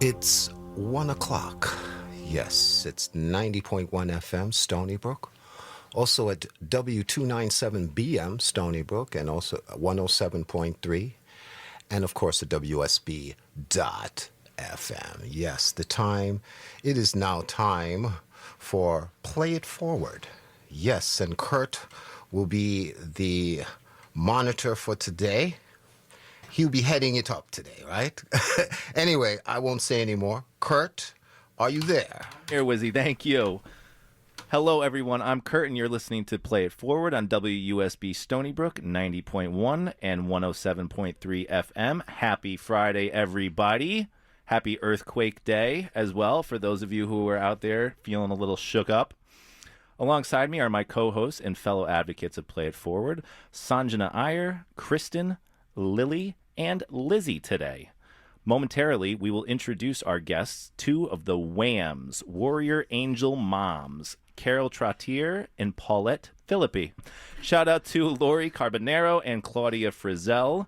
It's 1 o'clock. Yes, it's 90.1 FM, Stony Brook. Also at W297BM, Stony Brook, and also 107.3. And of course, the WSB FM. Yes, it is now time for Play It Forward. Yes, and Kurt will be the monitor for today. He'll be heading it up today, right? Anyway, I won't say any more. Kurt, are you there? Here, Wizzy. Thank you. Hello, everyone. I'm Kurt, and you're listening to Play It Forward on WUSB Stony Brook, 90.1 and 107.3 FM. Happy Friday, everybody. Happy Earthquake Day as well for those of you who are out there feeling a little shook up. Alongside me are my co-hosts and fellow advocates of Play It Forward, Sanjana Iyer, Kristen, Lily, and Lizzie today. Momentarily, we will introduce our guests, two of the WAMs, Warrior Angel Moms, Carole Trottere and Paulette Phillippe. Shout out to Lori Carbonero and Claudia Frizzell,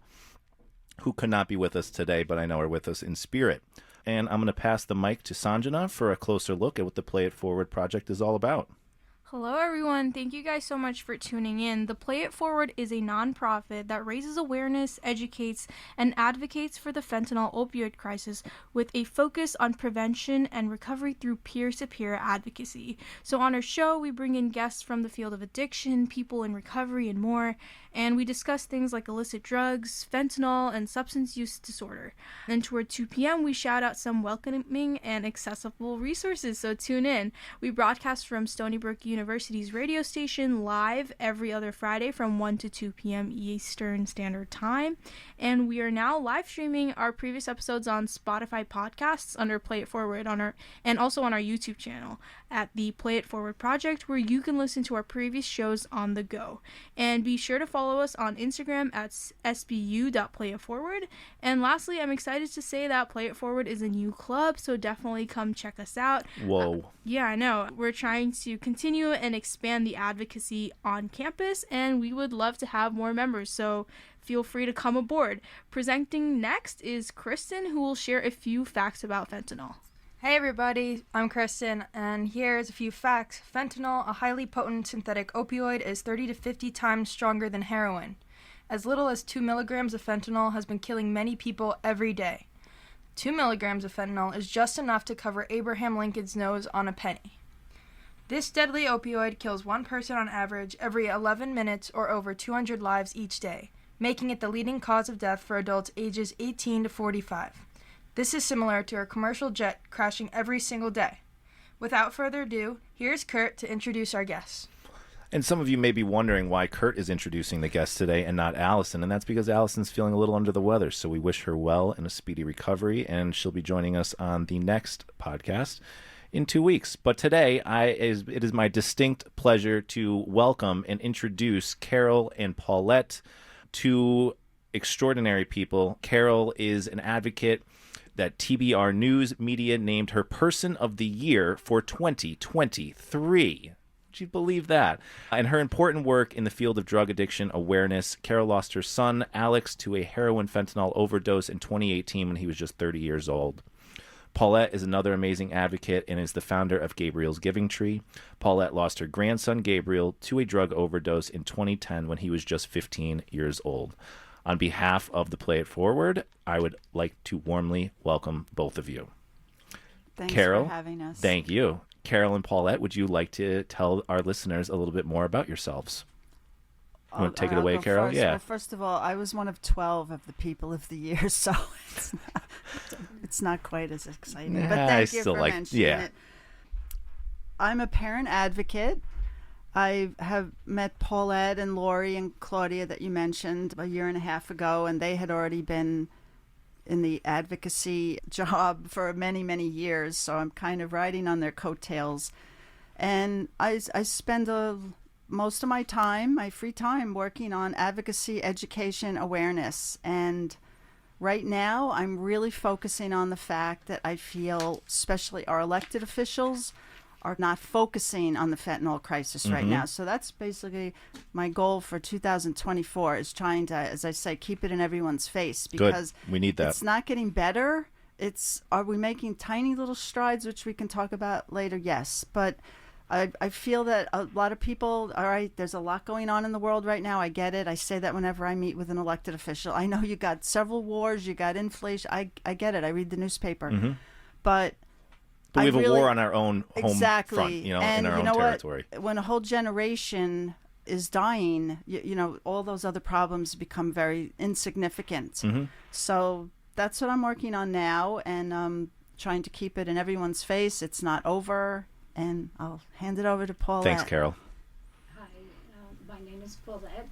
who could not be with us today, but I know are with us in spirit. And I'm going to pass the mic to Sanjana for a closer look at what the Play It Forward project is all about. Hello, everyone. Thank you guys so much for tuning in. The Play It Forward is a nonprofit that raises awareness, educates, and advocates for the fentanyl opioid crisis with a focus on prevention and recovery through peer-to-peer advocacy. So on our show, we bring in guests from the field of addiction, people in recovery, and more, and we discuss things like illicit drugs, fentanyl, and substance use disorder. And toward 2 p.m., we shout out some welcoming and accessible resources, so tune in. We broadcast from Stony Brook University's radio station live every other Friday from 1 to 2 p.m. Eastern Standard Time. And we are now live streaming our previous episodes on Spotify podcasts under Play It Forward and also on our YouTube channel at the Play It Forward Project, where you can listen to our previous shows on the go. And be sure to follow us on Instagram at sbu.playitforward. And lastly, I'm excited to say that Play It Forward is a new club, so definitely come check us out. Whoa. Yeah, I know. We're trying to continue and expand the advocacy on campus, and we would love to have more members, so feel free to come aboard. Presenting next is Kristen, who will share a few facts about fentanyl. Hey everybody, I'm Kristen, and here's a few facts. Fentanyl, a highly potent synthetic opioid, is 30 to 50 times stronger than heroin. As little as 2 milligrams of fentanyl has been killing many people every day. 2 milligrams of fentanyl is just enough to cover Abraham Lincoln's nose on a penny. This deadly opioid kills one person on average every 11 minutes or over 200 lives each day, making it the leading cause of death for adults ages 18 to 45. This is similar to a commercial jet crashing every single day. Without further ado, here's Kurt to introduce our guests. And some of you may be wondering why Kurt is introducing the guests today and not Allison, and that's because Allison's feeling a little under the weather, so we wish her well and a speedy recovery, and she'll be joining us on the next podcast in 2 weeks. But today, it is my distinct pleasure to welcome and introduce Carole and Paulette, two extraordinary people. Carole is an advocate that TBR News Media named her Person of the Year for 2023. Would you believe that? And her important work in the field of drug addiction awareness. Carole lost her son, Alex, to a heroin-fentanyl overdose in 2018 when he was just 30 years old. Paulette is another amazing advocate and is the founder of Gabriel's Giving Tree. Paulette lost her grandson, Gabriel, to a drug overdose in 2010 when he was just 15 years old. On behalf of the Play It Forward, I would like to warmly welcome both of you. Thanks Carole, for having us. Thank you. Carole and Paulette, would you like to tell our listeners a little bit more about yourselves? You want to take it away, Carole? First. Yeah. Well, first of all, I was one of 12 of the People of the Year, so it's not quite as exciting. But thank you for mentioning it. I'm a parent advocate. I have met Paulette and Lori and Claudia that you mentioned a year and a half ago, and they had already been in the advocacy job for many, many years, so I'm kind of riding on their coattails. And I spend most of my time, my free time, working on advocacy, education, awareness. And right now, I'm really focusing on the fact that I feel, especially our elected officials, are not focusing on the fentanyl crisis right now. So that's basically my goal for 2024, is trying to, as I say, keep it in everyone's face, because we need that. It's not getting better. are we making tiny little strides, which we can talk about later? Yes. But I feel that a lot of people, all right, there's a lot going on in the world right now. I get it. I say that whenever I meet with an elected official. I know you got several wars, you got inflation. I get it. I read the newspaper. Mm-hmm. But we have a war on our own home exactly. front, and in our own territory. When a whole generation is dying, all those other problems become very insignificant. Mm-hmm. So that's what I'm working on now, and trying to keep it in everyone's face. It's not over. And I'll hand it over to Paulette. Thanks, Carole. Hi, my name is Paulette,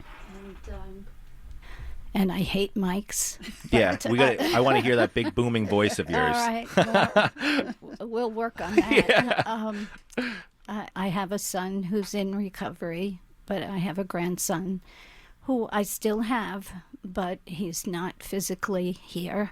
and I hate mics. Yeah, I want to hear that big booming voice of yours. All right, well, we'll work on that. Yeah. I have a son who's in recovery, but I have a grandson who I still have, but he's not physically here.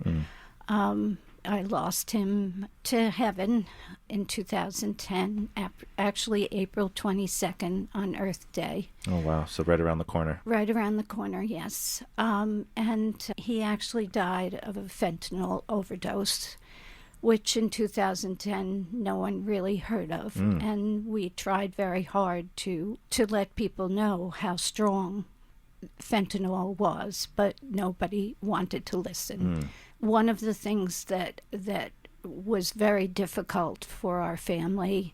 I lost him to heaven in 2010, actually April 22nd on Earth Day. Oh, wow. So right around the corner. Right around the corner, yes. And he actually died of a fentanyl overdose, which in 2010 no one really heard of. And we tried very hard to let people know how strong fentanyl was, but nobody wanted to listen. One of the things that was very difficult for our family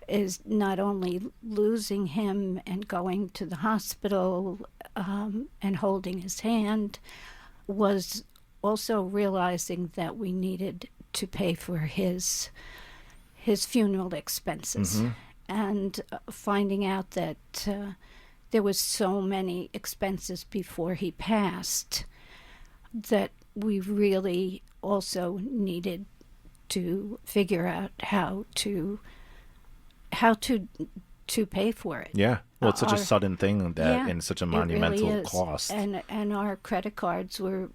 is not only losing him and going to the hospital and holding his hand, was also realizing that we needed to pay for his funeral expenses, and finding out that there was so many expenses before he passed that we really also needed to figure out how to pay for it. Yeah. Well, it's such a sudden thing and such a monumental really cost. And our credit cards were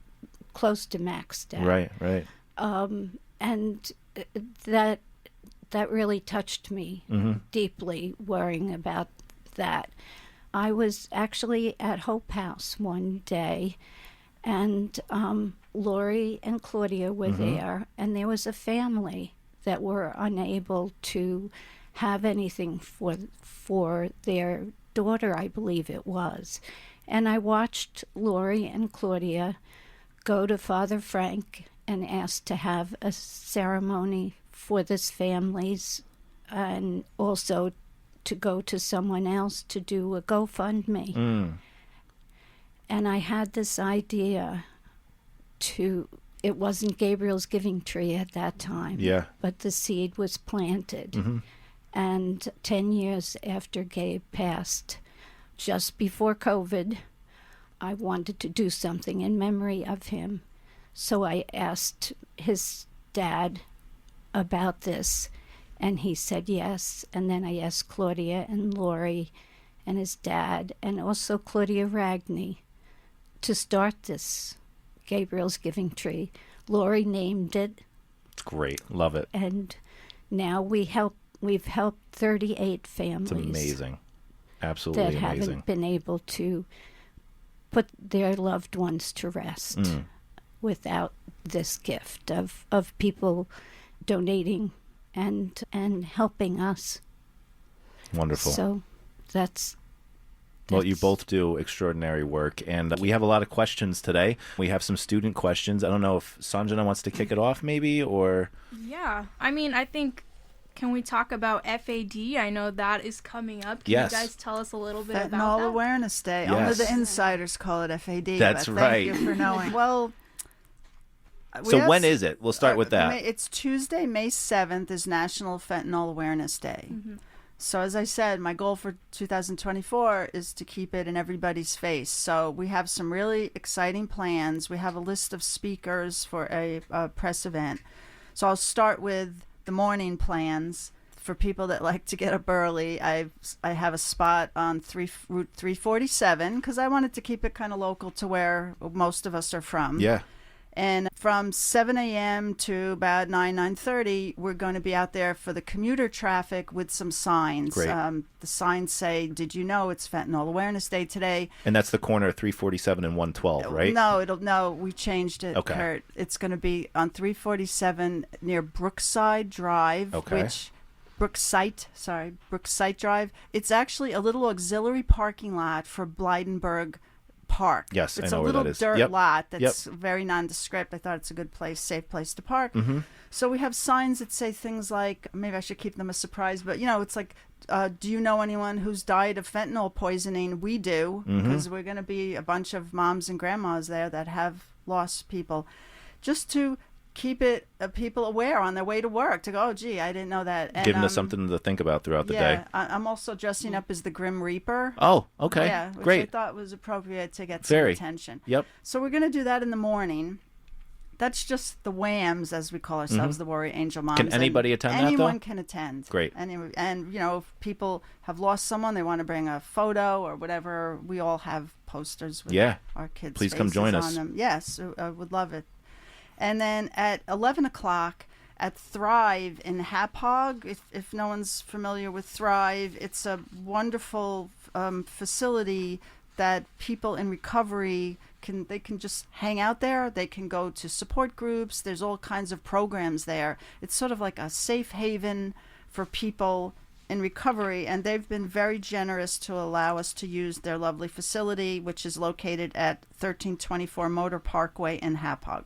close to maxed out. Right. And that really touched me deeply, worrying about that. I was actually at Hope House one day, and Lori and Claudia were there, and there was a family that were unable to have anything for their daughter, I believe it was. And I watched Lori and Claudia go to Father Frank and ask to have a ceremony for this family's, and also to go to someone else to do a GoFundMe. And I had this idea it wasn't Gabriel's giving tree at that time, but the seed was planted. And 10 years after Gabe passed, just before COVID, I wanted to do something in memory of him. So I asked his dad about this, and he said yes. And then I asked Claudia and Lori and his dad, and also Claudia Ragney, to start this Gabriel's Giving Tree. Lori named it. It's great. Love it. And now we've helped 38 families. It's amazing. Absolutely amazing. That haven't been able to put their loved ones to rest without this gift of people donating and helping us. Wonderful. So that's well, you both do extraordinary work, and we have a lot of questions today. We have some student questions. I don't know if Sanjana wants to kick it off, maybe, or... Yeah. I mean, I think, can we talk about FAD? I know that is coming up. Can Yes. you guys tell us a little bit about Fentanyl that? Awareness Day. Yes. Only the insiders call it FAD. That's but right. Thank you for knowing. Well... So when is it? We'll start with that. It's Tuesday, May 7th is National Fentanyl Awareness Day. So as I said, my goal for 2024 is to keep it in everybody's face. So we have some really exciting plans. We have a list of speakers for a press event. So I'll start with the morning plans. For people that like to get up early, I have a spot on Route 347 because I wanted to keep it kind of local to where most of us are from. Yeah. And from 7 a.m. to about 9:30, we're going to be out there for the commuter traffic with some signs. Great. The signs say, "Did you know it's Fentanyl Awareness Day today?" And that's the corner of 347 and 112, right? No, we changed it, Okay. Kurt. It's going to be on 347 near Brookside Drive, Okay. Brookside Drive. It's actually a little auxiliary parking lot for Blydenburg Park. Yes, it's I know where that is. It's a little dirt lot that's Yep. very nondescript. I thought it's a good place, safe place to park. Mm-hmm. So we have signs that say things like, maybe I should keep them a surprise, but it's like, do you know anyone who's died of fentanyl poisoning? We do, because we're going to be a bunch of moms and grandmas there that have lost people, just to keep people aware on their way to work, to go, oh, gee, I didn't know that. And, Giving us something to think about throughout the day. I'm also dressing up as the Grim Reaper. Oh, okay. Yeah, which Great. I thought was appropriate to get Very. some attention. Yep. So we're going to do that in the morning. That's just the WAMs, as we call ourselves, the Warrior Angel Moms. Can anybody attend that, though? Anyone can attend. Great. And if people have lost someone, they want to bring a photo or whatever, we all have posters with our kids' Please come faces join on us. them. Yes, I would love it. And then at 11 o'clock at Thrive in Hapog, if no one's familiar with Thrive, it's a wonderful facility that people in recovery can just hang out there. They can go to support groups. There's all kinds of programs there. It's sort of like a safe haven for people in recovery, and they've been very generous to allow us to use their lovely facility, which is located at 1324 Motor Parkway in Hapog.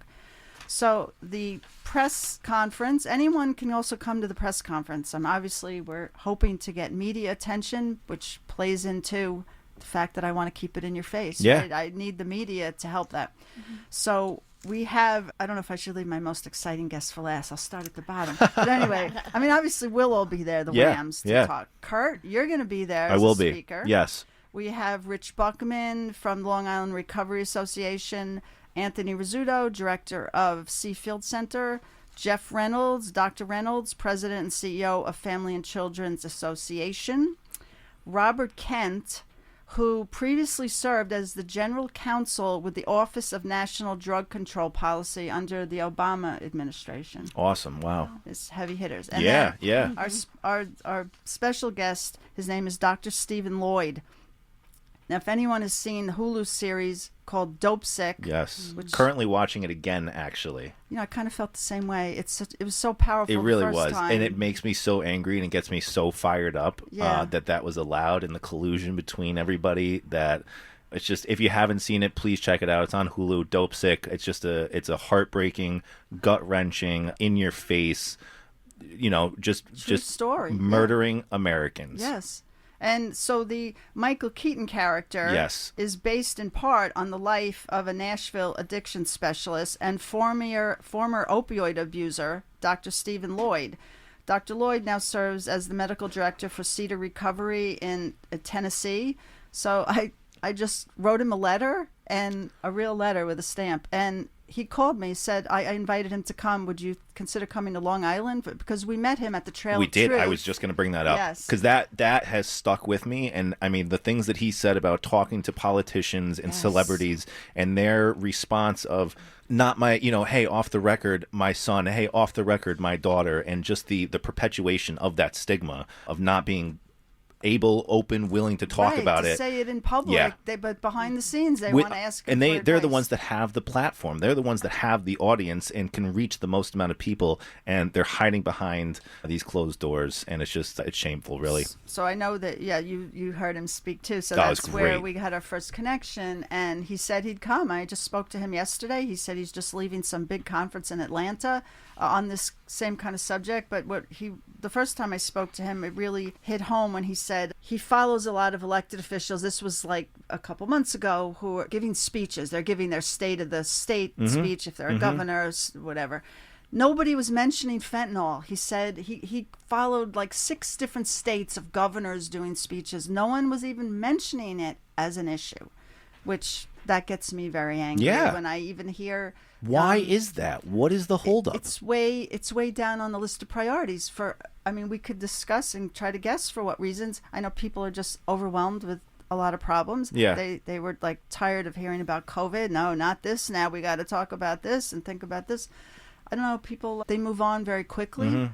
So the press conference, anyone can also come to the press conference. Obviously, we're hoping to get media attention, which plays into the fact that I want to keep it in your face. Yeah. Right? I need the media to help that. So we have, I don't know if I should leave my most exciting guest for last. I'll start at the bottom. But anyway, obviously we'll all be there, the WAMs, to talk. Kurt, you're going to be there as a speaker. Yes. We have Rich Buckman from Long Island Recovery Association, Anthony Rizzuto, director of Seafield Center, Jeff Reynolds, Dr. Reynolds, president and CEO of Family and Children's Association, Robert Kent, who previously served as the general counsel with the Office of National Drug Control Policy under the Obama administration. Awesome. Wow. It's heavy hitters. And yeah. Our special guest, his name is Dr. Stephen Lloyd. Now, if anyone has seen the Hulu series called Dope Sick. Yes. Currently watching it again, actually. I kind of felt the same way. It was so powerful. It really the first was. time. And it makes me so angry and it gets me so fired up Yeah. that was allowed, and the collusion between everybody, that it's just, if you haven't seen it, please check it out. It's on Hulu, Dope Sick. It's just it's a heartbreaking, gut-wrenching, in your face, just story. Murdering Americans. Yes. And so the Michael Keaton character is based in part on the life of a Nashville addiction specialist and former opioid abuser, Dr. Stephen Lloyd. Dr. Lloyd now serves as the medical director for Cedar Recovery in Tennessee. So I just wrote him a letter, and a real letter with a stamp. And he called me, said, I invited him to come. Would you consider coming to Long Island? Because we met him at the Trail of Truth. We did. I was just going to bring that up. Yes. Because that has stuck with me. And the things that he said about talking to politicians and celebrities and their response of not my, hey, off the record, my son, hey, off the record, my daughter, and just the perpetuation of that stigma of not being able, open, willing to talk about it. Say it in public, Yeah. but behind the scenes they want to ask. And for they're the advice. ones that have the platform. They're the ones that have the audience and can reach the most amount of people. And they're hiding behind these closed doors, and it's shameful, really. So I know that you heard him speak too. So That was that's where great. we had our first connection. And he said he'd come. I just spoke to him yesterday. He said he's just leaving some big conference in Atlanta on this same kind of subject. But the first time I spoke to him, it really hit home when he said he follows a lot of elected officials. This was like a couple months ago, who are giving speeches. They're giving their state of the state speech, if they're a governor, whatever. Nobody was mentioning fentanyl. He said he followed like 6 different states of governors doing speeches. No one was even mentioning it as an issue, which that gets me very angry when I even hear. Why is that? What is the holdup? It's way down on the list of priorities. We could discuss and try to guess for what reasons. I know people are just overwhelmed with a lot of problems. Yeah. They were like tired of hearing about COVID. No, not this. Now we got to talk about this and think about this. I don't know, people, they move on very quickly. Mm-hmm.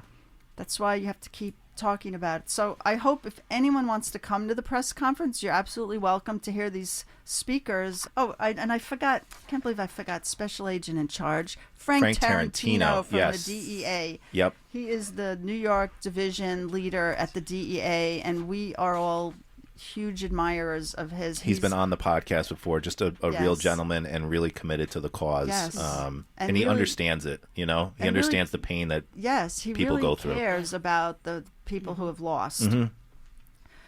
That's why you have to keep talking about it. So I hope if anyone wants to come to the press conference, you're absolutely welcome to hear these speakers. Oh, I forgot, can't believe I forgot Special Agent in Charge, Frank Tarantino from yes. the DEA. Yep. He is the New York division leader at the DEA, and we are all huge admirers of his. He's been on the podcast before, just a Yes. real gentleman and really committed to the cause. Yes. And And he really- understands it, you know? He and understands the pain that Yes, he people really go through. cares about the people who have lost. Mm-hmm.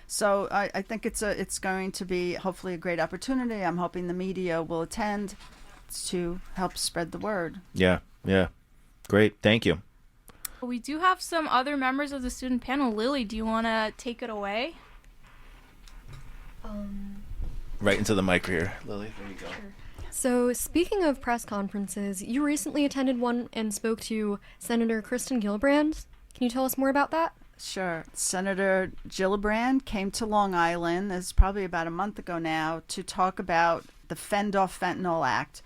So I think it's going to be hopefully a great opportunity. I'm hoping the media will attend to help spread the word. Yeah, yeah. Great. Thank you. We do have some other members of the student panel. Lily, do you want to take it away? Right into the mic here, Lily. There you go. So, speaking of press conferences, you recently attended one and spoke to Senator Kristen Gillibrand. Can you tell us more about that? Sure. Senator Gillibrand came to Long Island, it's probably about a month ago now, to talk about the Fend Off Fentanyl Act,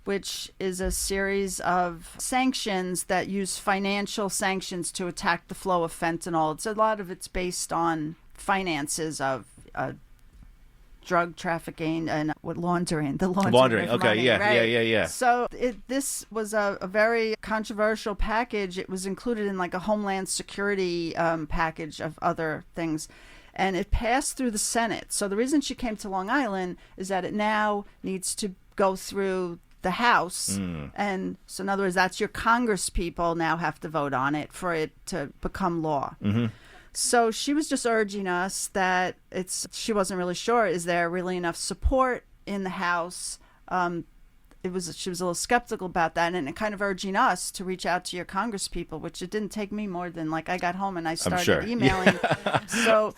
which is a series of sanctions that use financial sanctions to attack the flow of fentanyl. It's a lot of it's based on finances of drug trafficking and laundering. Laundering. Of Okay. money, Yeah. right? Yeah. So this was a very controversial package. It was included in like a Homeland Security package of other things. And it passed through the Senate. So the reason she came to Long Island is that it now needs to go through the House. And so in other words, that's your Congress people now have to vote on it for it to become law. Mm-hmm. So she was just urging us that she wasn't really sure, is there really enough support in the House? She was a little skeptical about that, and kind of urging us to reach out to your Congress people, which it didn't take me more than I got home and I started emailing. So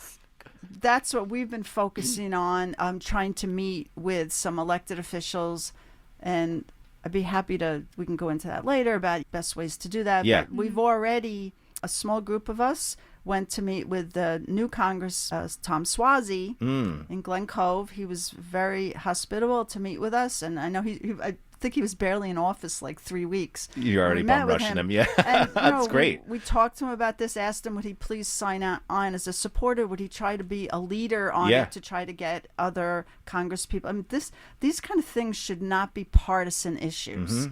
that's what we've been focusing on, trying to meet with some elected officials, and I'd be happy we can go into that later about best ways to do that. Yeah. But we've already, a small group of us, went to meet with the new Congress, Tom Suozzi, in Glen Cove. He was very hospitable to meet with us, and I know I think he was barely in office 3 weeks. You're already bum rushing him. Yeah, and, that's great. We talked to him about this, asked him would he please sign on as a supporter, would he try to be a leader on it to try to get other Congress people. I mean, these kind of things should not be partisan issues.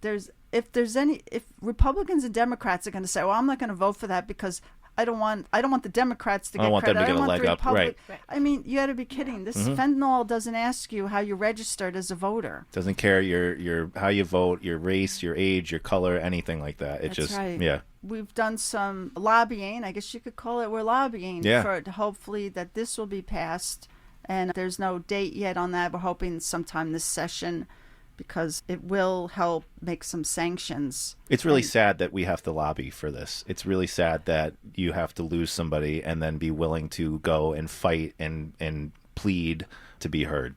Mm-hmm. If Republicans and Democrats are going to say, well, I'm not going to vote for that because I don't want the Democrats to get credit. I don't want them to get a leg up. Right. I mean, you got to be kidding. This fentanyl doesn't ask you how you're registered as a voter. Doesn't care your how you vote, your race, your age, your color, anything like that. That's right. We've done some lobbying. I guess you could call it. We're lobbying for hopefully that this will be passed. And there's no date yet on that. We're hoping sometime this session, because it will help make some sanctions. It's really sad that we have to lobby for this. It's really sad that you have to lose somebody and then be willing to go and fight and plead to be heard.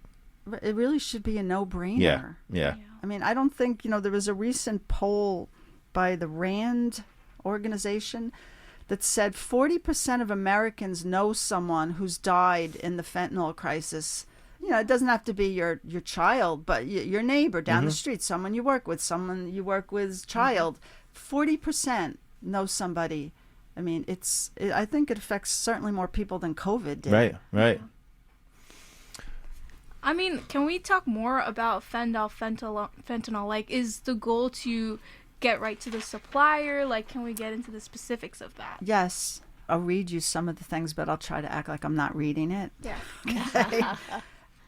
It really should be a no-brainer. Yeah. I mean, I don't think, there was a recent poll by the RAND organization that said 40% of Americans know someone who's died in the fentanyl crisis. It doesn't have to be your child, but your neighbor down the street, someone you work with, child. 40% know somebody. I mean, I think it affects certainly more people than COVID did. Right. I mean, can we talk more about fentanyl? Is the goal to get right to the supplier? Can we get into the specifics of that? Yes. I'll read you some of the things, but I'll try to act like I'm not reading it. Yeah. Okay.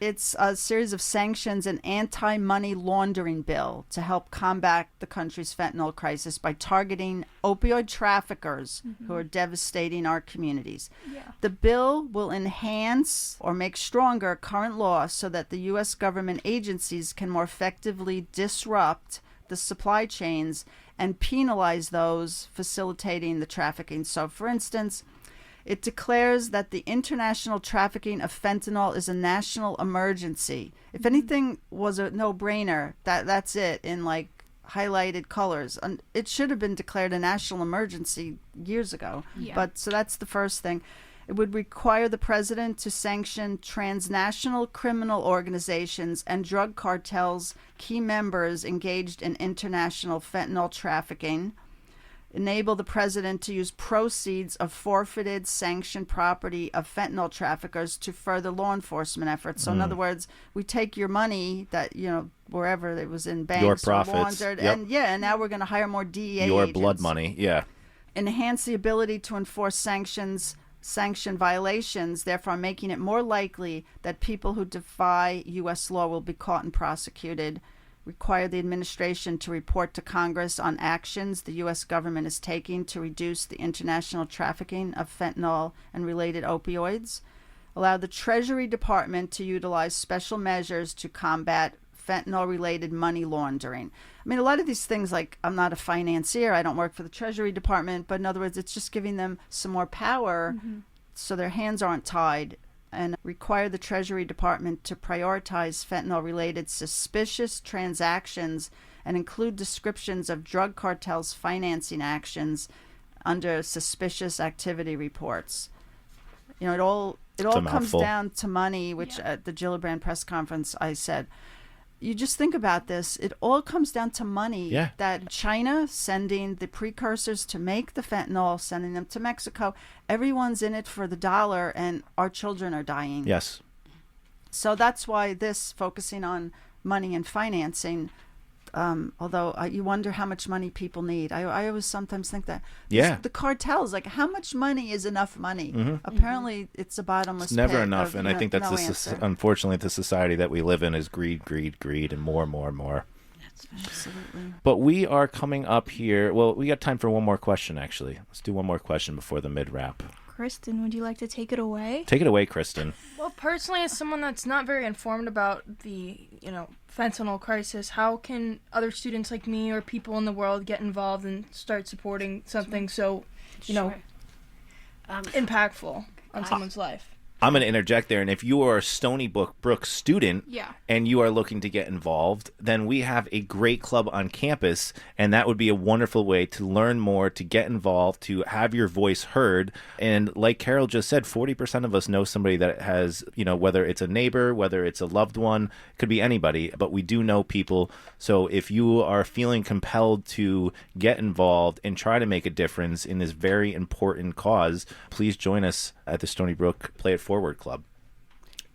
It's a series of sanctions and anti-money laundering bill to help combat the country's fentanyl crisis by targeting opioid traffickers who are devastating our communities. Yeah. The bill will enhance or make stronger current law so that the U.S. government agencies can more effectively disrupt the supply chains and penalize those facilitating the trafficking. So, for instance, it declares that the international trafficking of fentanyl is a national emergency. If anything was a no-brainer, that's it in highlighted colors. And it should have been declared a national emergency years ago. Yeah. But so that's the first thing. It would require the president to sanction transnational criminal organizations and drug cartels, key members engaged in international fentanyl trafficking, enable the president to use proceeds of forfeited sanctioned property of fentanyl traffickers to further law enforcement efforts. So in other words, we take your money that, wherever it was in banks your profits, or laundered, and now we're going to hire more DEA your agents. blood money, Enhance the ability to enforce sanction violations, therefore making it more likely that people who defy U.S. law will be caught and prosecuted. Require the administration to report to Congress on actions the U.S. government is taking to reduce the international trafficking of fentanyl and related opioids. Allow the Treasury Department to utilize special measures to combat fentanyl-related money laundering. I mean, a lot of these things, like, I'm not a financier, I don't work for the Treasury Department, but in other words, it's just giving them some more power so their hands aren't tied. And require the Treasury Department to prioritize fentanyl-related suspicious transactions and include descriptions of drug cartels' financing actions under suspicious activity reports. It all comes down to money, which at the Gillibrand press conference I said, you just think about this. It all comes down to money. Yeah. That China sending the precursors to make the fentanyl, sending them to Mexico, everyone's in it for the dollar, and our children are dying. Yes. So that's why this focusing on money and financing, although you wonder how much money people need. I always sometimes think that. Yeah. The cartels, like, how much money is enough money? Apparently, it's a bottomless pit. It's never enough, and I think that's unfortunately the society that we live in is greed, and more and more and more. Absolutely. But we are coming up here. Well, we got time for one more question, actually. Let's do one more question before the mid-wrap. Kristen, would you like to take it away? Take it away, Kristen. Well, personally, as someone that's not very informed about the, fentanyl crisis, how can other students like me or people in the world get involved and start supporting something so, impactful on someone's life? I'm going to interject there, and if you are a Stony Brook student and you are looking to get involved, then we have a great club on campus, and that would be a wonderful way to learn more, to get involved, to have your voice heard. And like Carole just said, 40% of us know somebody that has, whether it's a neighbor, whether it's a loved one, it could be anybody, but we do know people. So if you are feeling compelled to get involved and try to make a difference in this very important cause, please join us at the Stony Brook Play It Forward Club.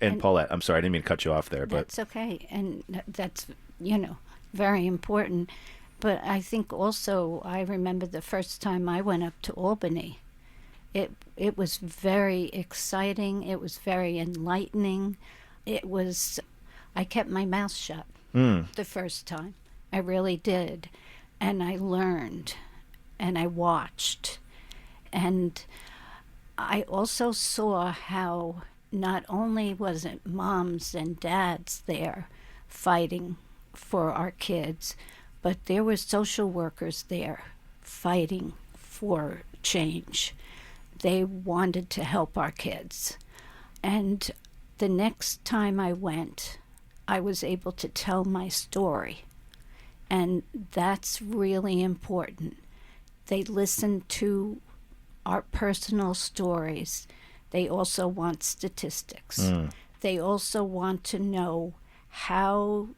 And Paulette, I'm sorry, I didn't mean to cut you off there. That's okay. And that's, very important. But I think also I remember the first time I went up to Albany. It was very exciting. It was very enlightening. I kept my mouth shut the first time. I really did. And I learned and I watched. And I also saw how not only was it moms and dads there fighting for our kids, but there were social workers there fighting for change. They wanted to help our kids. And the next time I went, I was able to tell my story. And that's really important. They listened to our personal stories. They also want statistics. They also want to know how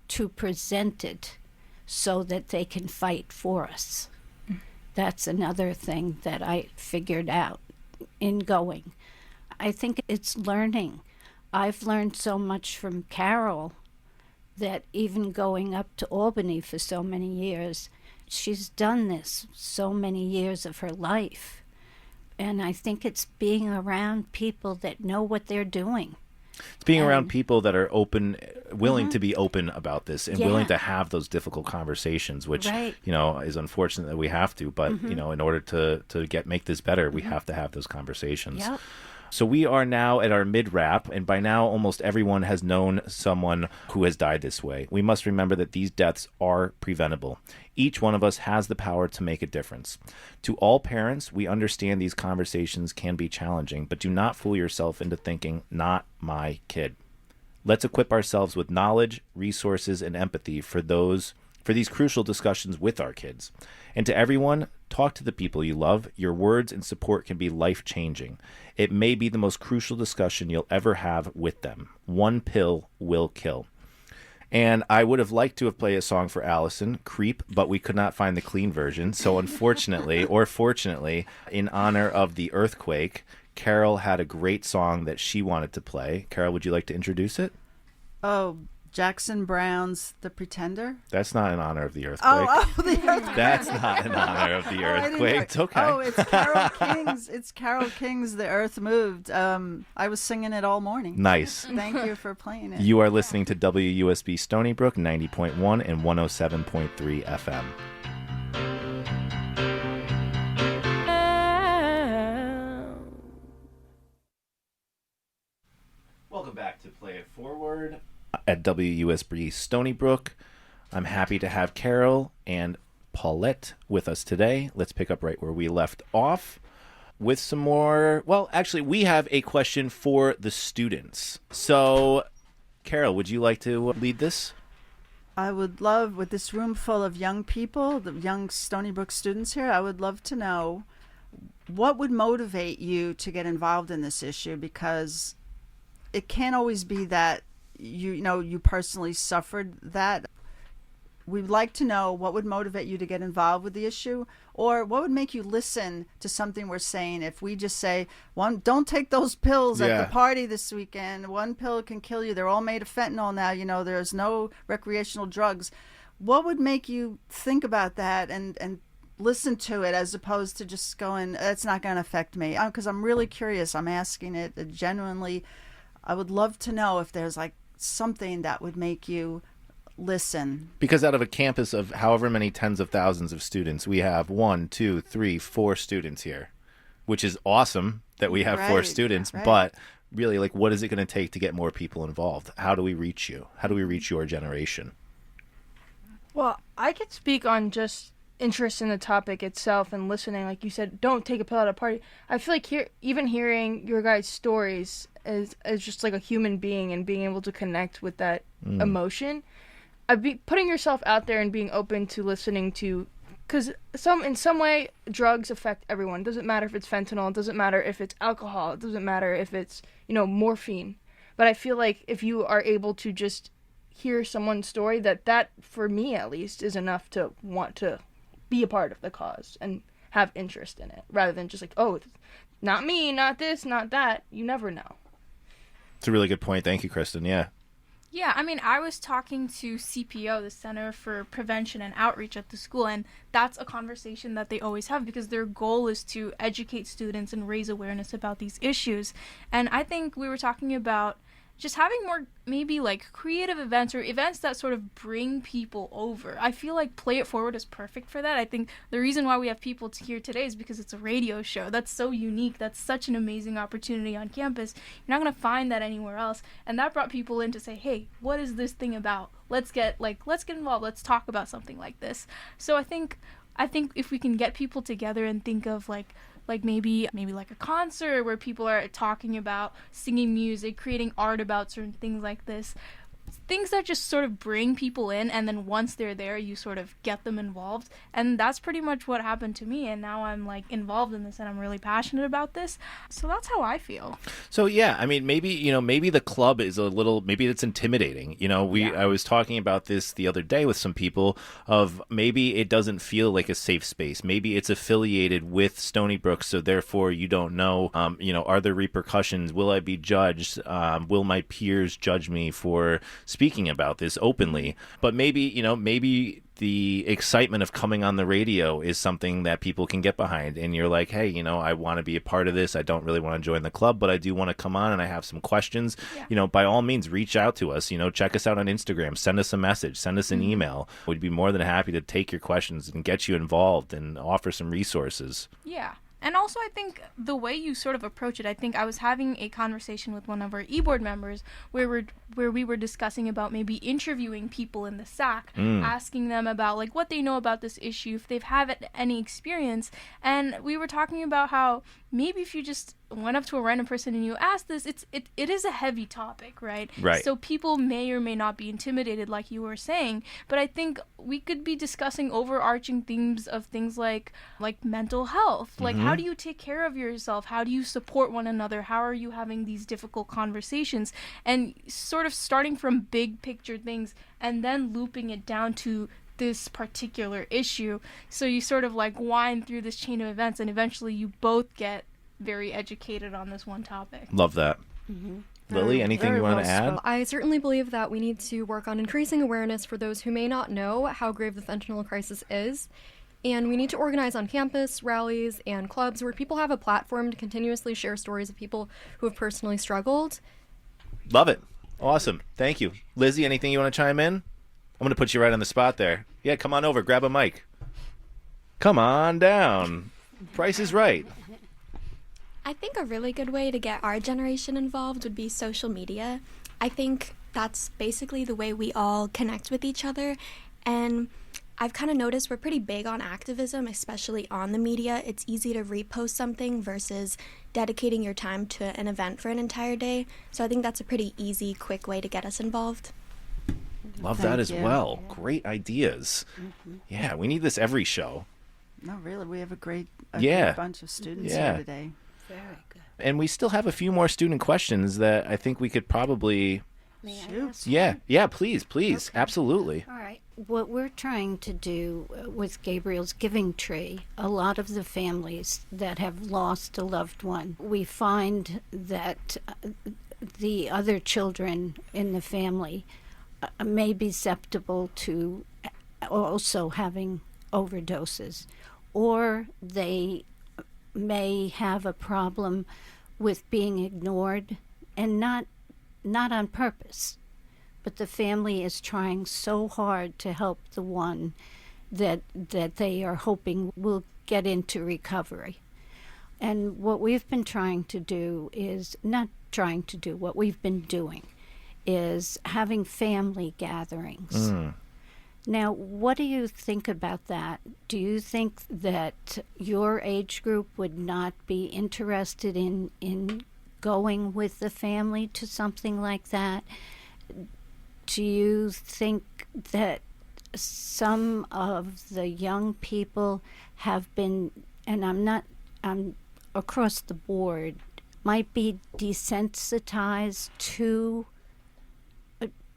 to present it so that they can fight for us. That's another thing that I figured out in going. I think it's learning. I've learned so much from Carole that even going up to Albany for so many years, she's done this so many years of her life. And I think it's being around people that know what they're doing. It's being around people that are open, willing to be open about this and willing to have those difficult conversations, which, is unfortunate that we have to. But, in order to make this better, we have to have those conversations. Yep. So we are now at our mid-wrap, and by now almost everyone has known someone who has died this way. We must remember that these deaths are preventable. Each one of us has the power to make a difference. To all parents, we understand these conversations can be challenging, but do not fool yourself into thinking, not my kid. Let's equip ourselves with knowledge, resources, and empathy for those for these crucial discussions with our kids. And to everyone, talk to the people you love. Your words and support can be life-changing. It may be the most crucial discussion you'll ever have with them. One pill will kill. And I would have liked to have played a song for Allison, Creep, but we could not find the clean version. So unfortunately, or fortunately, in honor of the earthquake, Carole had a great song that she wanted to play. Carole, would you like to introduce it? Oh, Jackson Brown's The Pretender? That's not in honor of the earthquake. Oh, the earthquake. That's not in honor of the earthquake. It's okay. Oh, it's Carole King's. It's Carole King's The Earth Moved. I was singing it all morning. Nice. Thank you for playing it. You are listening to WUSB Stony Brook 90.1 and 107.3 FM. Welcome back to Play It Forward at WUSB Stony Brook. I'm happy to have Carole and Paulette with us today. Let's pick up right where we left off with some more. Well, actually, we have a question for the students. So, Carole, would you like to lead this? I would love, with this room full of young people, the young Stony Brook students here, I would love to know what would motivate you to get involved in this issue, because it can't always be that you personally suffered that. We'd like to know what would motivate you to get involved with the issue, or what would make you listen to something we're saying. If we just say, don't take those pills at the party this weekend. One pill can kill you. They're all made of fentanyl now. There's no recreational drugs. What would make you think about that and listen to it, as opposed to just going, it's not going to affect me? Because I'm really curious. I'm asking it genuinely. I would love to know if there's something that would make you listen. Because out of a campus of however many tens of thousands of students, we have 1, 2, 3, 4 students here, which is awesome that we have 4 students. Right. But really, what is it going to take to get more people involved? How do we reach you? How do we reach your generation? Well, I could speak on just interest in the topic itself and listening. Like you said, don't take a pill at a party. I feel like even hearing your guys' stories as just a human being and being able to connect with that emotion, I'd be putting yourself out there and being open to listening to, because in some way drugs affect everyone. It doesn't matter if it's fentanyl, it doesn't matter if it's alcohol, it doesn't matter if it's morphine. But I feel like if you are able to just hear someone's story, that for me at least is enough to want to be a part of the cause and have interest in it, rather than just oh, not me, not this, not that. You never know. It's a really good point. Thank you, Kristen. Yeah, I was talking to CPO, the Center for Prevention and Outreach at the school, and that's a conversation that they always have, because their goal is to educate students and raise awareness about these issues. And I think we were talking about just having more maybe creative events, or events that sort of bring people over. I feel like Play It Forward is perfect for that. I think the reason why we have people here today is because it's a radio show. That's so unique. That's such an amazing opportunity on campus. You're not going to find that anywhere else. And that brought people in to say, hey, what is this thing about? Let's get involved. Let's talk about something like this. So I think if we can get people together and think of maybe a concert where people are talking about singing music, creating art about certain things like this, things that just sort of bring people in, and then once they're there, you sort of get them involved. And that's pretty much what happened to me, and now I'm involved in this, and I'm really passionate about this. So that's how I feel. So yeah, maybe the club is maybe it's intimidating. I was talking about this the other day with some people of maybe it doesn't feel like a safe space. Maybe it's affiliated with Stony Brook, so therefore you don't know, are there repercussions? Will I be judged? Will my peers judge me for speaking about this openly? But maybe the excitement of coming on the radio is something that people can get behind, and you're like, hey, I want to be a part of this. I don't really want to join the club, but I do want to come on, and I have some questions. Yeah. By all means, reach out to us. Check us out on Instagram, send us a message, send us an email. We'd be more than happy to take your questions and get you involved and offer some resources. Yeah. And also, I think the way you sort of approach it, I think I was having a conversation with one of our e-board members where we were discussing about maybe interviewing people in the SAC, asking them about what they know about this issue, if they've had any experience. And we were talking about how maybe if you just went up to a random person and you asked this, it is a heavy topic, right? Right. So people may or may not be intimidated, like you were saying, but I think we could be discussing overarching themes of things like mental health. Like, how do you take care of yourself? How do you support one another? How are you having these difficult conversations? And sort of starting from big picture things and then looping it down to this particular issue. So you sort of like wind through this chain of events and eventually you both get very educated on this one topic. Love that. Lily, anything you want to add? I certainly believe that we need to work on increasing awareness for those who may not know how grave the fentanyl crisis is. And we need to organize on campus, rallies, and clubs where people have a platform to continuously share stories of people who have personally struggled. Love it. Awesome. Thank you. Lizzie, anything you want to chime in? I'm going to put you right on the spot there. Yeah, come on over. Grab a mic. Come on down. Price is right. I think a really good way to get our generation involved would be social media. I think that's basically the way we all connect with each other. And I've kind of noticed we're pretty big on activism, especially on the media. It's easy to repost something versus dedicating your time to an event for an entire day. So I think that's a pretty easy, quick way to get us involved. Love that as well. Great ideas. Yeah, we need this every show. No, really, we have a great bunch of students here today. Very good. And we still have a few more student questions that I think we could probably... Yeah, please. Okay. Absolutely. All right. What we're trying to do with Gabriel's Giving Tree, a lot of the families that have lost a loved one, we find that the other children in the family may be susceptible to also having overdoses, or they may have a problem with being ignored, and not on purpose, but the family is trying so hard to help the one that they are hoping will get into recovery. And what we've been trying to do is what we've been doing is having family gatherings. Now, what do you think about that? Do you think that your age group would not be interested in going with the family to something like that? Do you think that some of the young people have been, and I'm across the board, might be desensitized to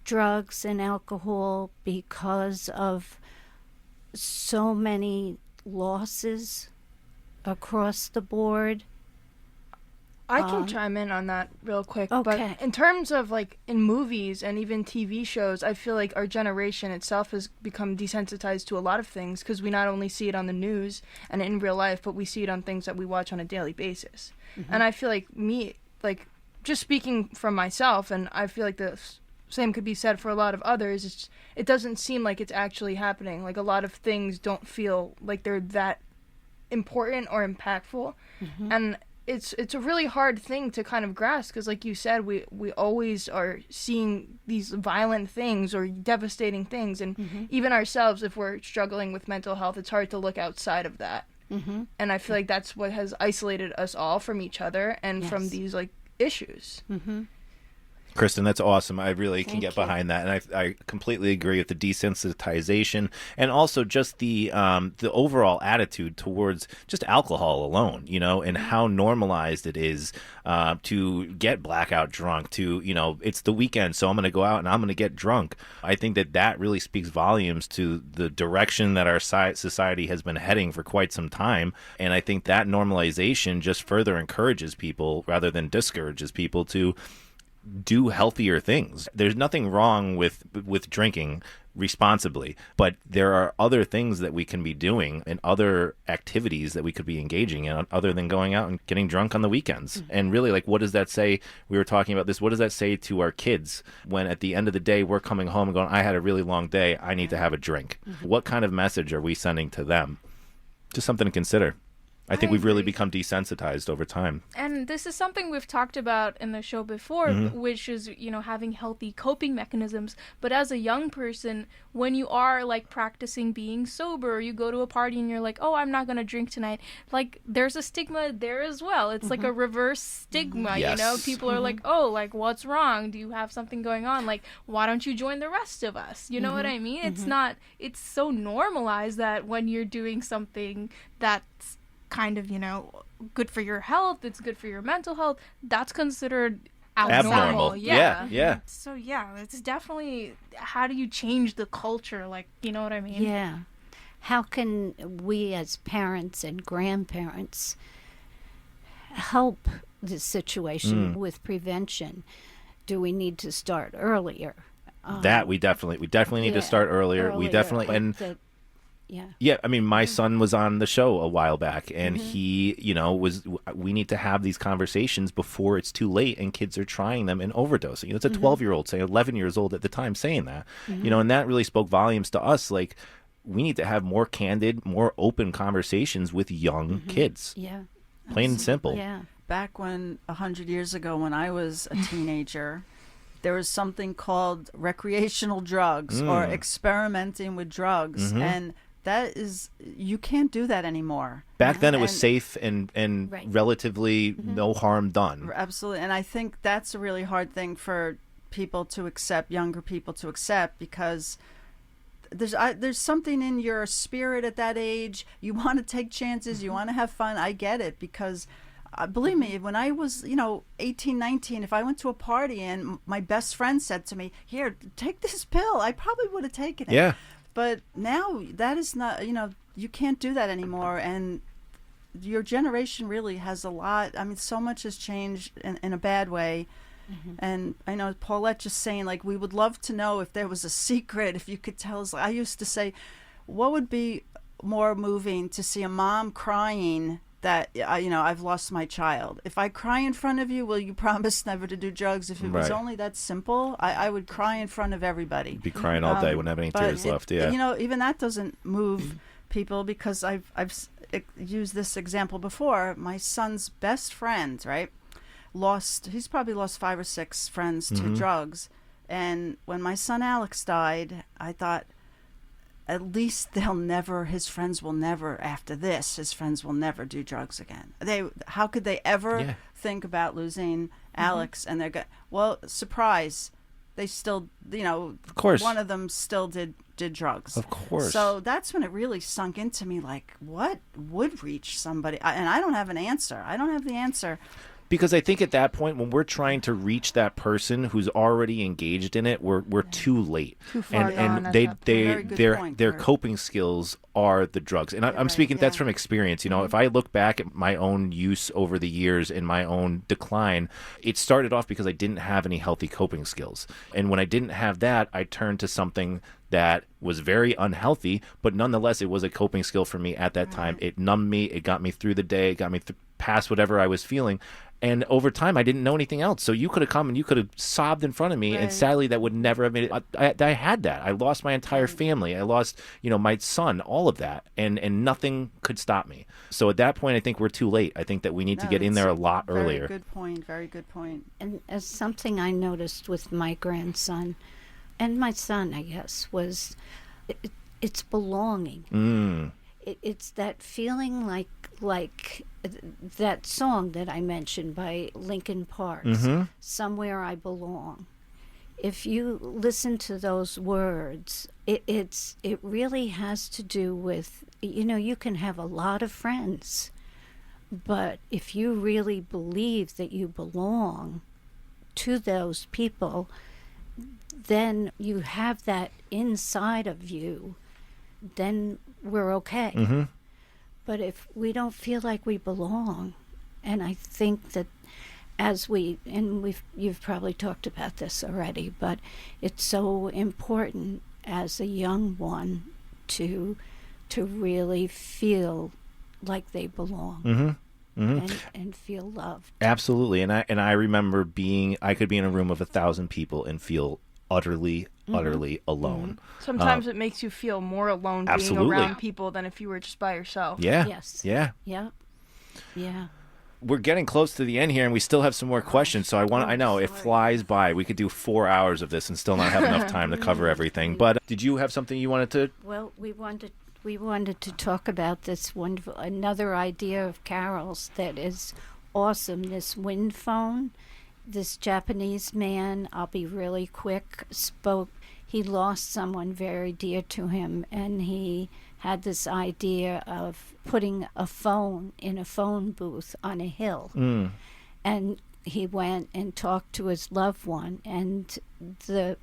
drugs and alcohol because of so many losses across the board? I can chime in on that real quick. Okay. But in terms of like in movies and even TV shows, I feel like our generation itself has become desensitized to a lot of things because we not only see it on the news and in real life, but we see it on things that we watch on a daily basis. And I feel like just speaking from myself, and I feel like the same could be said for a lot of others, it doesn't seem like it's actually happening. Like a lot of things don't feel like they're that important or impactful. And it's a really hard thing to kind of grasp because, like you said, we always are seeing these violent things or devastating things, and even ourselves, if we're struggling with mental health, it's hard to look outside of that. And I feel like that's what has isolated us all from each other and from these like issues. Kristen, that's awesome. I really can get behind that, and I completely agree with the desensitization and also just the overall attitude towards just alcohol alone, and how normalized it is to get blackout drunk. To it's the weekend, so I'm going to go out and I'm going to get drunk. I think that really speaks volumes to the direction that our society has been heading for quite some time, and I think that normalization just further encourages people rather than discourages people to do healthier things. There's nothing wrong with drinking responsibly, but there are other things that we can be doing and other activities that we could be engaging in other than going out and getting drunk on the weekends. And really, like, what does that say? We were talking about this. What does that say to our kids when at the end of the day we're coming home and going, I had a really long day, I need to have a drink? What kind of message are we sending to them? Just something to consider. I think we've really become desensitized over time. And this is something we've talked about in the show before, which is, having healthy coping mechanisms. But as a young person, when you are like practicing being sober, you go to a party and you're like, oh, I'm not going to drink tonight. Like there's a stigma there as well. It's like a reverse stigma, Yes. People are like, oh, like what's wrong? Do you have something going on? Like, why don't you join the rest of us? You know what I mean? It's so normalized that when you're doing something that's kind of, good for your health, it's good for your mental health, that's considered abnormal. Yeah. So it's definitely, how do you change the culture? Like, you know what I mean? Yeah. How can we as parents and grandparents help the situation with prevention? Do we need to start earlier? That we definitely need to start earlier. We definitely Yeah, I mean, my son was on the show a while back, and he, we need to have these conversations before it's too late and kids are trying them and overdosing. It's a 12-year-old, say 11 years old at the time saying that, and that really spoke volumes to us. Like, we need to have more candid, more open conversations with young kids. Yeah. Plain and simple. Yeah. Back 100 years ago when I was a teenager, there was something called recreational drugs or experimenting with drugs. And that is, you can't do that anymore. Back then it was safe and relatively no harm done. Absolutely. And I think that's a really hard thing for people to accept, younger people to accept, because there's something in your spirit at that age. You want to take chances. You want to have fun. I get it, because believe me, when I was, 18, 19, if I went to a party and my best friend said to me, here, take this pill, I probably would have taken it. Yeah. But now that is not, you can't do that anymore. And your generation really has a lot. I mean, so much has changed in a bad way. And I know Paulette just saying, like, we would love to know if there was a secret, if you could tell us. I used to say, what would be more moving to see a mom crying that, I've lost my child? If I cry in front of you, will you promise never to do drugs? If it was only that simple, I would cry in front of everybody. Be crying all day, wouldn't have any tears left. Yeah. Even that doesn't move people, because I've used this example before. My son's best friend, right, he's probably lost 5 or 6 friends to drugs. And when my son Alex died, I thought, at least his friends will never do drugs again. How could they ever think about losing Alex? And well, surprise, they still, of course, one of them still did drugs. Of course. So that's when it really sunk into me, like, what would reach somebody? And I don't have an answer. I don't have the answer. Because I think at that point, when we're trying to reach that person who's already engaged in it, we're too late. Too far and gone. their coping skills are the drugs. And I'm speaking, that's from experience. If I look back at my own use over the years and my own decline, it started off because I didn't have any healthy coping skills. And when I didn't have that, I turned to something that was very unhealthy, but nonetheless, it was a coping skill for me at that time. It numbed me. It got me through the day. It got me past whatever I was feeling. And over time, I didn't know anything else. So you could have come and you could have sobbed in front of me. And sadly, that would never have made it. I had that. I lost my entire family. I lost, my son, all of that. And nothing could stop me. So at that point, I think we're too late. I think that we need to get in there a lot earlier. Very good point. Very good point. And as something I noticed with my grandson and my son, I guess, was it's belonging. It's that feeling like that song that I mentioned by Linkin Park, Somewhere I Belong. If you listen to those words, it really has to do with, you can have a lot of friends, but if you really believe that you belong to those people, then you have that inside of you, then we're okay. But if we don't feel like we belong, and I think that you've probably talked about this already, but it's so important as a young one to really feel like they belong. And feel loved. Absolutely. And I remember I could be in a room of 1,000 people and feel utterly alone. Sometimes it makes you feel more alone being around people than if you were just by yourself. Yeah. Yes. Yeah. Yeah. Yeah. We're getting close to the end here, and we still have some more questions. So I know it flies by. We could do 4 hours of this and still not have enough time to cover everything. But did you have something you wanted to? Well, we wanted to talk about this wonderful, another idea of Carole's that is awesome. This wind phone. This Japanese man, I'll be really quick, spoke. He lost someone very dear to him, and he had this idea of putting a phone in a phone booth on a hill. And he went and talked to his loved one, and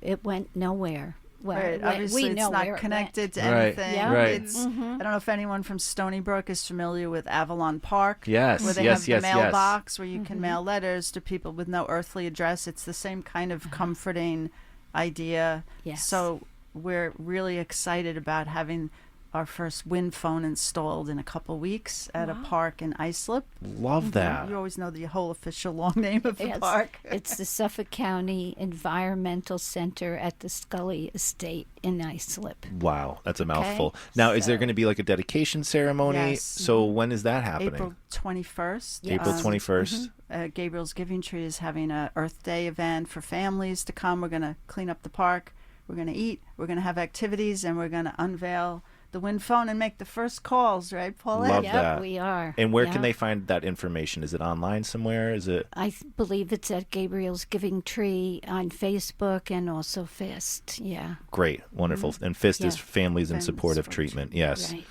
it went nowhere. Well, right. Obviously, it's not connected to anything. Yeah. Right. It's, I don't know if anyone from Stony Brook is familiar with Avalon Park. Yes. Where they have the mailbox where you can mail letters to people with no earthly address. It's the same kind of comforting idea. Yes. So we're really excited about having our first wind phone installed in a couple weeks at a park in Islip. Love that. You always know the whole official long name of the park. It's the Suffolk County Environmental Center at the Scully Estate in Islip. Wow, that's a mouthful. Now, is there going to be like a dedication ceremony? Yes. So when is that happening? April 21st. Yes. April 21st. Gabriel's Giving Tree is having a Earth Day event for families to come. We're going to clean up the park. We're going to eat. We're going to have activities, and we're going to unveil the wind phone and make the first calls, right, Paulette? Love Yep, that. we are. And where can they find that information? Is it online somewhere? Is it? I believe it's at Gabriel's Giving Tree on Facebook and also FIST. Yeah. Great. Wonderful. And FIST is Families in Supportive Treatment. Yes. Right.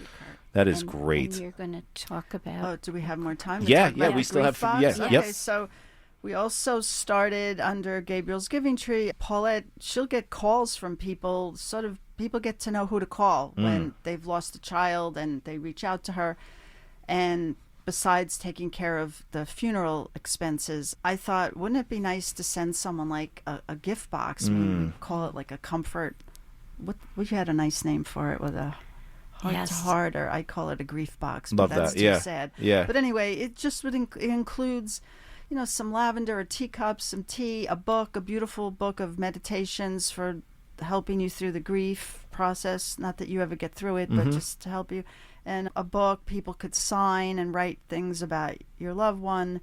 That is great. And you're going to talk about... Oh, do we have more time? Yeah, yeah, we still have... Box? Yeah, okay, yep. So we also started under Gabriel's Giving Tree. Paulette, she'll get calls from people, people get to know who to call when they've lost a child, and they reach out to her. And besides taking care of the funeral expenses, I thought, wouldn't it be nice to send someone like a gift box? We call it like a comfort. We had a nice name for it with a heart to heart, or I call it a grief box. But Love that's that. too Yeah. sad. Yeah. But anyway, it just it includes, some lavender, or teacups, some tea, a book, a beautiful book of meditations for helping you through the grief process. Not that you ever get through it, but just to help you. And a book people could sign and write things about your loved one.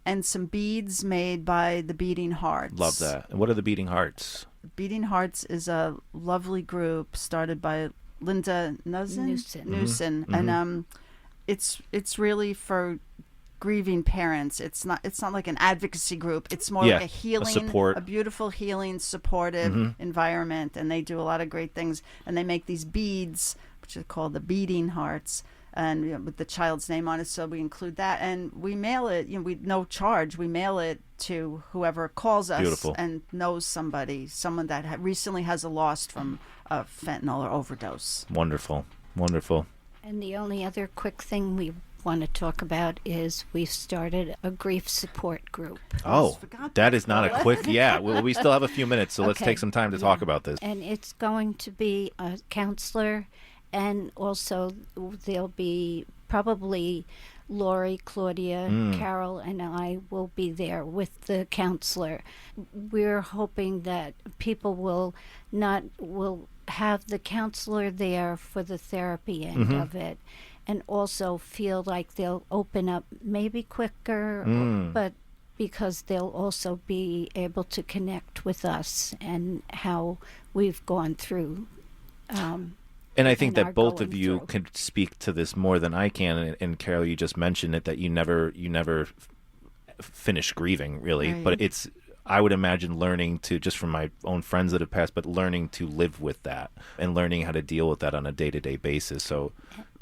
And some beads made by the Beating Hearts. Love that. And what are the Beating Hearts? Beating Hearts is a lovely group started by Linda Newson. And it's really for grieving parents. It's not like an advocacy group. It's more like a healing, support, a beautiful healing, supportive environment. And they do a lot of great things. And they make these beads, which are called the Beating Hearts, and with the child's name on it. So we include that, and we mail it. We no charge. We mail it to whoever calls us and knows someone that recently has a loss from fentanyl or overdose. Wonderful. And the only other quick thing we want to talk about is we've started a grief support group. Oh, that is not a quick... Yeah, we still have a few minutes, so let's take some time to talk about this. And it's going to be a counselor, and also there'll be probably Lori, Claudia, Carol, and I will be there with the counselor. We're hoping that people will have the counselor there for the therapy end of it, and also feel like they'll open up maybe quicker, but because they'll also be able to connect with us and how we've gone through. And I think that both of you can speak to this more than I can. And Carole, you just mentioned it, that you never finish grieving, really. Right. But it's, I would imagine, learning to, just from my own friends that have passed, but learning to live with that and learning how to deal with that on a day-to-day basis. So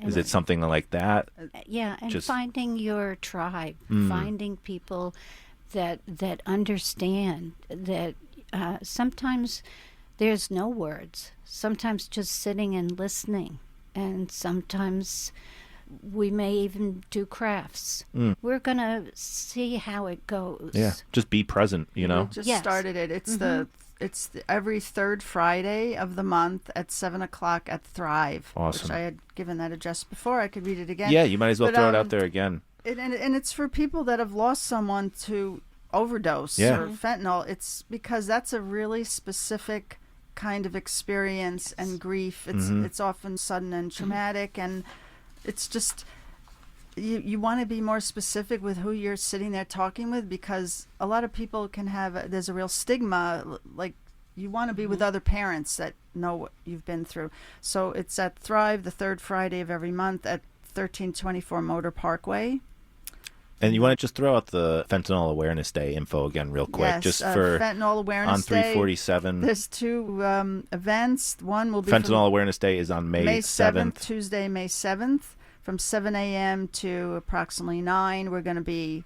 is it something like that? Yeah, and finding your tribe, finding people that understand that sometimes there's no words. Sometimes just sitting and listening. And sometimes we may even do crafts. We're going to see how it goes. Yeah, just be present, We just started it. It's it's every third Friday of the month at 7:00 at Thrive. Awesome. Which I had given that address before. I could read it again. Yeah, you might as well throw it out there again. And it's for people that have lost someone to overdose or fentanyl. It's because that's a really specific kind of experience and grief. It's often sudden and traumatic, and it's just you want to be more specific with who you're sitting there talking with, because a lot of people can have, there's a real stigma, like you want to be with other parents that know what you've been through. So it's at Thrive the third Friday of every month at 1324 Motor Parkway. And you want to just throw out the Fentanyl Awareness Day info again real quick, yes, just for Fentanyl Awareness on 347. Day. There's two events. One will be Fentanyl Awareness Day is on May 7th. Tuesday, May 7th, from 7 a.m. to approximately 9. We're going to be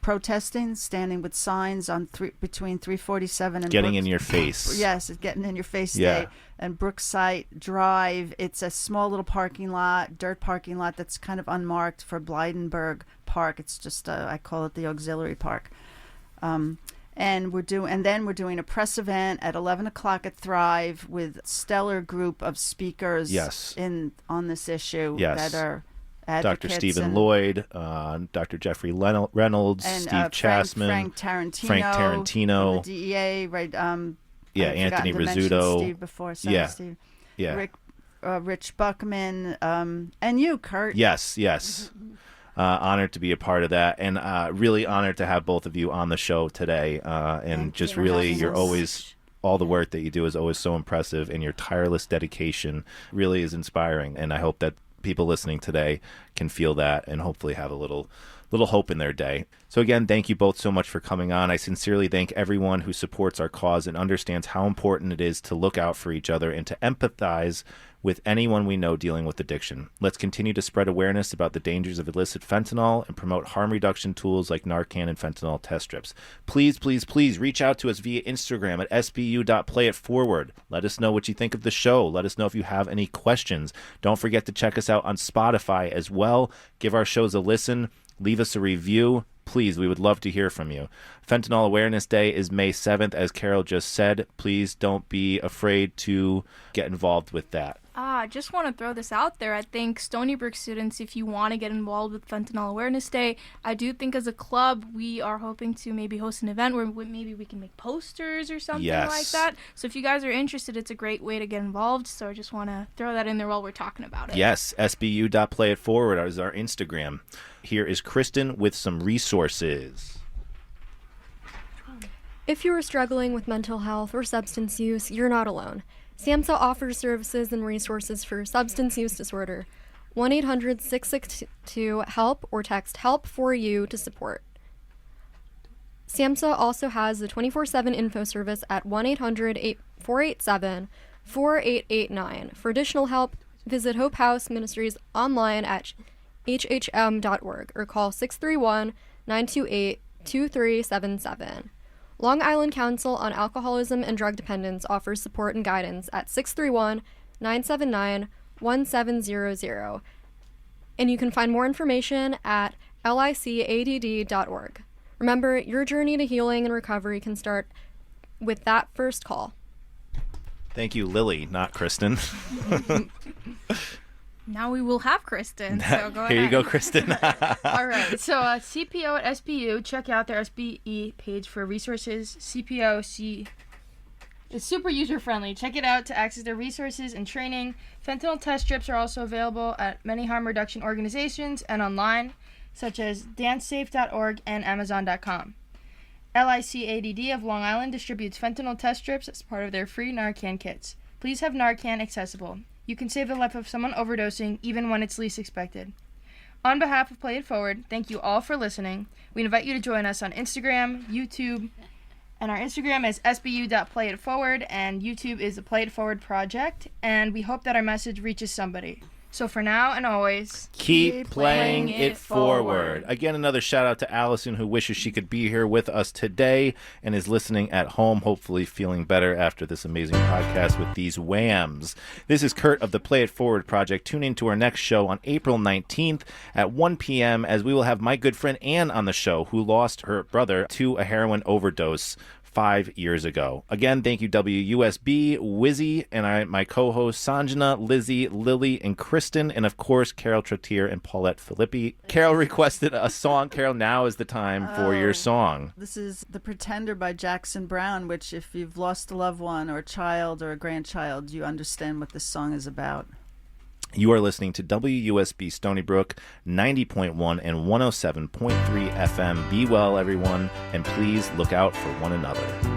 protesting, standing with signs on between 347 and getting in your face. Yes, it's getting in your face Yeah. day. And Brookside Drive. It's a small little parking lot, dirt parking lot that's kind of unmarked for Blydenburg Park. It's just I call it the auxiliary park. And then we're doing a press event at 11 o'clock at Thrive with a stellar group of speakers. Yes. on this issue. Yes. That are Dr. Stephen Lloyd, Dr. Jeffrey Reynolds, and Steve Chasman, Frank Tarantino, the DEA, right? Anthony Rizzuto, Steve before, Steve. Rich Buckman, and you, Kurt. Yes. Honored to be a part of that, and really honored to have both of you on the show today. And just really, you're always. All the work that you do is always so impressive, and your tireless dedication really is inspiring. And I hope that people listening today can feel that and hopefully have a little hope in their day. So again, thank you both so much for coming on. I sincerely thank everyone who supports our cause and understands how important it is to look out for each other and to empathize with anyone we know dealing with addiction. Let's continue to spread awareness about the dangers of illicit fentanyl and promote harm reduction tools like Narcan and fentanyl test strips. Please, please, please reach out to us via Instagram at sbu.playitforward. Let us know what you think of the show. Let us know if you have any questions. Don't forget to check us out on Spotify as well. Give our shows a listen. Leave us a review. Please, we would love to hear from you. Fentanyl Awareness Day is May 7th, as Carole just said. Please don't be afraid to get involved with that. I just want to throw this out there. I think Stony Brook students, if you want to get involved with Fentanyl Awareness Day, I do think as a club, we are hoping to maybe host an event where maybe we can make posters or something like that. So if you guys are interested, it's a great way to get involved. So I just want to throw that in there while we're talking about it. Yes, sbu.playitforward is our Instagram. Here is Kristen with some resources. If you are struggling with mental health or substance use, you're not alone. SAMHSA offers services and resources for substance use disorder. 1-800-662-HELP or text HELP4U to support. SAMHSA also has the 24/7 info service at 1-800-487-4889. For additional help, visit Hope House Ministries online at hhm.org or call 631-928-2377. Long Island Council on Alcoholism and Drug Dependence offers support and guidance at 631-979-1700. And you can find more information at LICADD.org. Remember, your journey to healing and recovery can start with that first call. Thank you, Lily, not Kristen. Now we will have Kristen, so go ahead. Here you go, Kristen. All right, so CPO at SBU, check out their SBE page for resources. CPO is super user-friendly. Check it out to access their resources and training. Fentanyl test strips are also available at many harm reduction organizations and online, such as dancesafe.org and amazon.com. LICADD of Long Island distributes fentanyl test strips as part of their free Narcan kits. Please have Narcan accessible. You can save the life of someone overdosing even when it's least expected. On behalf of Play It Forward, thank you all for listening. We invite you to join us on Instagram, YouTube, and our Instagram is sbu.playitforward, and YouTube is the Play It Forward Project, and we hope that our message reaches somebody. So for now and always, keep playing it forward. Again, another shout out to Allison, who wishes she could be here with us today and is listening at home, hopefully feeling better after this amazing podcast with these WAMs. This is Kurt of the Play It Forward Project. Tune in to our next show on April 19th at 1 p.m. as we will have my good friend Ann on the show, who lost her brother to a heroin overdose 5 years ago. Again, thank you WUSB, WIZZY, and my co-hosts Sanjana, Lizzie, Lily, and Kristen, and of course Carole Trottere and Paulette Phillippe. Carole requested a song. Carole, now is the time for your song. This is The Pretender by Jackson Browne, which if you've lost a loved one or a child or a grandchild, you understand what this song is about. You are listening to WUSB Stony Brook, 90.1 and 107.3 FM. Be well, everyone, and please look out for one another.